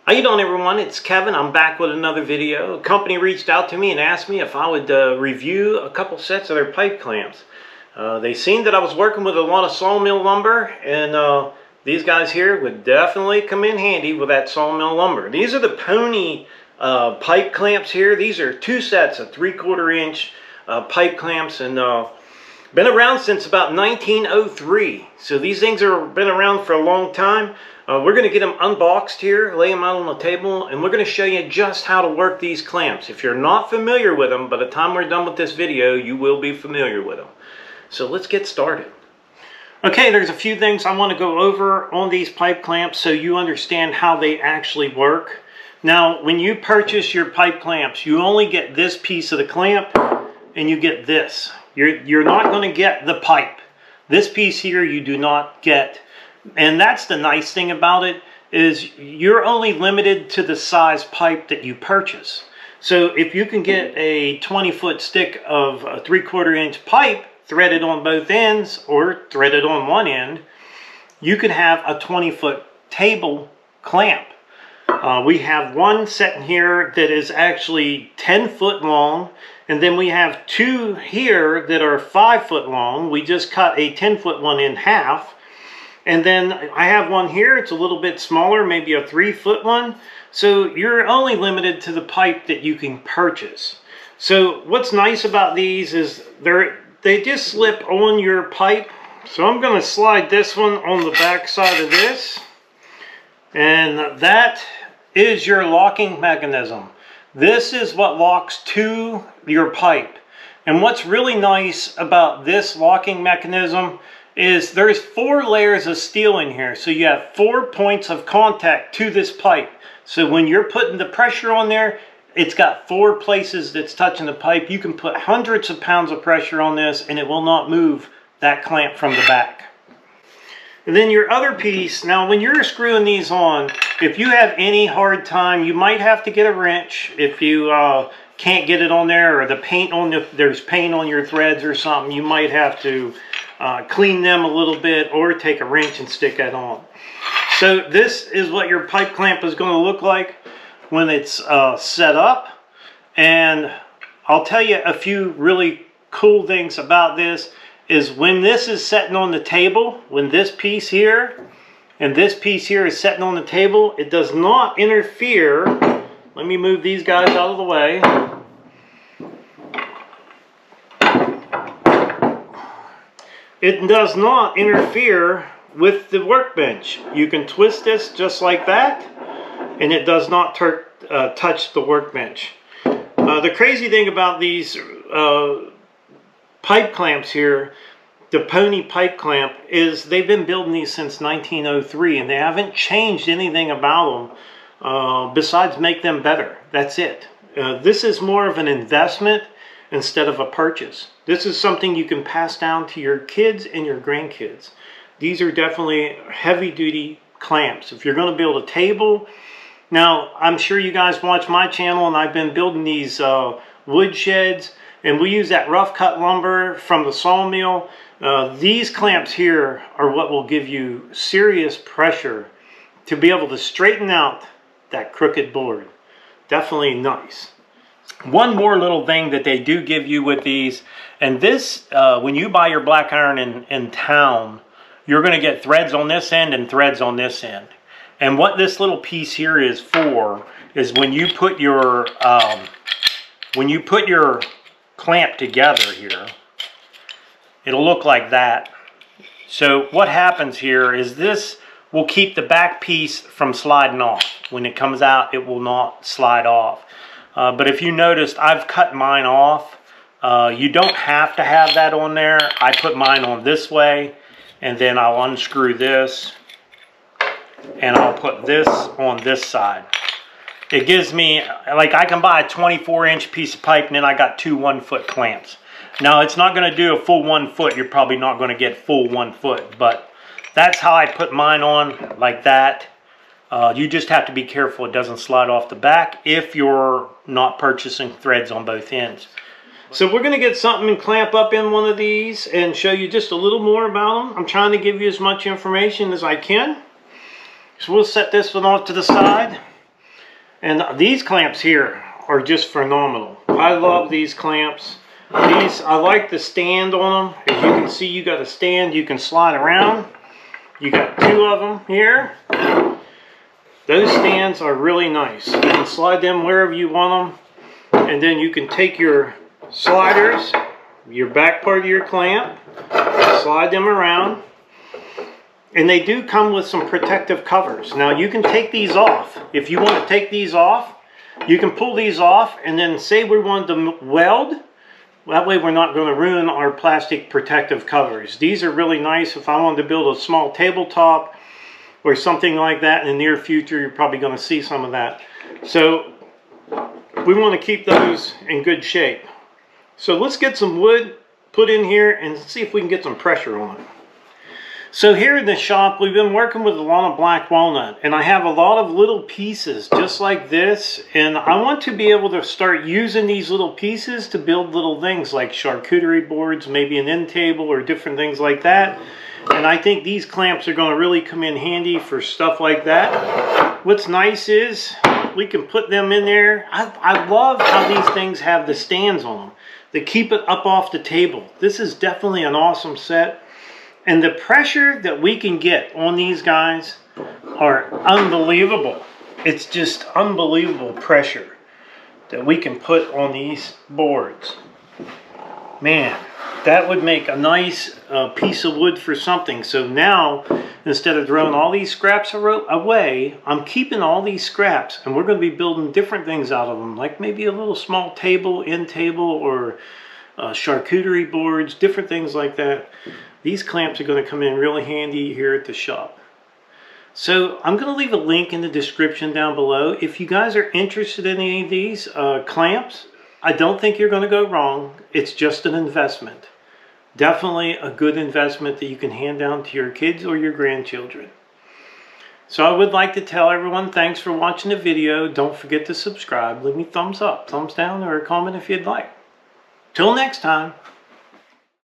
How you doing, everyone? It's Kevin. I'm back with another video. A company reached out to me and asked me if I would review a couple sets of their pipe clamps. They seen that I was working with a lot of sawmill lumber, and these guys here would definitely come in handy with that sawmill lumber. These are the Pony pipe clamps here. These are two sets of 3/4 inch pipe clamps, and been around since about 1903. So these things have been around for a long time. We're going to get them unboxed here, lay them out on the table, and we're going to show you just how to work these clamps. If you're not familiar with them, by the time we're done with this video, you will be familiar with them. So let's get started. Okay, there's a few things I want to go over on these pipe clamps so you understand how they actually work. Now, when you purchase your pipe clamps, you only get this piece of the clamp, and you get this. You're not going to get the pipe. This piece here you do not get. And that's the nice thing about it, is you're only limited to the size pipe that you purchase. So if you can get a 20-foot stick of a 3/4 inch pipe threaded on both ends or threaded on one end, you can have a 20-foot table clamp. We have one sitting here that is actually 10 foot long, and then we have two here that are 5 foot long. We just cut a 10-foot one in half. And then I have one here, it's a little bit smaller, maybe a 3-foot one. So you're only limited to the pipe that you can purchase. So what's nice about these is they just slip on your pipe. So I'm going to slide this one on the back side of this. And that is your locking mechanism. This is what locks to your pipe. And what's really nice about this locking mechanism is there's 4 layers of steel in here. So you have 4 points of contact to this pipe. So when you're putting the pressure on there, it's got 4 places that's touching the pipe. You can put hundreds of pounds of pressure on this and it will not move that clamp from the back. And then your other piece, now when you're screwing these on, if you have any hard time, you might have to get a wrench if you can't get it on there, or there's paint on your threads or something. You might have to clean them a little bit, or take a wrench and stick it on. So this is what your pipe clamp is going to look like when it's set up. And I'll tell you a few really cool things about this is when this is sitting on the table, when this piece here and this piece here is sitting on the table, it does not interfere. Let me move these guys out of the way. It does not interfere with the workbench. You can twist this just like that, and it does not touch the workbench. The crazy thing about these pipe clamps here, the Pony pipe clamp, is they've been building these since 1903, and they haven't changed anything about them besides make them better. That's it. This is more of an investment instead of a purchase. This is something you can pass down to your kids and your grandkids. These are definitely heavy-duty clamps. If you're going to build a table, now I'm sure you guys watch my channel, and I've been building these wood sheds, and we use that rough cut lumber from the sawmill. These clamps here are what will give you serious pressure to be able to straighten out that crooked board. Definitely nice. One more little thing that they do give you with these, and this, when you buy your black iron in town, you're going to get threads on this end and threads on this end. And what this little piece here is for is when you put your clamp together here, it'll look like that. So what happens here is this will keep the back piece from sliding off. When it comes out, it will not slide off. But if you noticed, I've cut mine off. You don't have to have that on there. I put mine on this way, and then I'll unscrew this, and I'll put this on this side. It gives me, like, I can buy a 24-inch piece of pipe, and then I got 2 1-foot clamps. Now, it's not going to do a full 1 foot. You're probably not going to get full 1 foot, but that's how I put mine on, like that. You just have to be careful it doesn't slide off the back if you're not purchasing threads on both ends. So we're going to get something and clamp up in one of these and show you just a little more about them. I'm trying to give you as much information as I can. So we'll set this one off to the side. And these clamps here are just phenomenal. I love these clamps. I like the stand on them. As you can see, you got a stand you can slide around. You got 2 of them here. Those stands are really nice. You can slide them wherever you want them. And then you can take your sliders, your back part of your clamp, slide them around. And they do come with some protective covers. Now you can take these off. If you want to take these off, you can pull these off, and then say we wanted to weld. That way we're not going to ruin our plastic protective covers. These are really nice if I wanted to build a small tabletop or something like that in the near future. You're probably going to see some of that. So we want to keep those in good shape. So let's get some wood put in here and see if we can get some pressure on it. So here in the shop, we've been working with a lot of black walnut, and I have a lot of little pieces just like this, and I want to be able to start using these little pieces to build little things like charcuterie boards, maybe an end table or different things like that. And I think these clamps are going to really come in handy for stuff like that. What's nice is we can put them in there. I love how these things have the stands on them that keep it up off the table. This is definitely an awesome set. And the pressure that we can get on these guys are unbelievable. It's just unbelievable pressure that we can put on these boards. Man, that would make a nice piece of wood for something. So now, instead of throwing all these scraps away, I'm keeping all these scraps, and we're going to be building different things out of them, like maybe a little small table, end table, or charcuterie boards, different things like that. These clamps are going to come in really handy here at the shop. So I'm going to leave a link in the description down below. If you guys are interested in any of these clamps, I don't think you're going to go wrong. It's just an investment. Definitely a good investment that you can hand down to your kids or your grandchildren. So I would like to tell everyone thanks for watching the video. Don't forget to subscribe. Leave me a thumbs up, thumbs down, or a comment if you'd like. Till next time.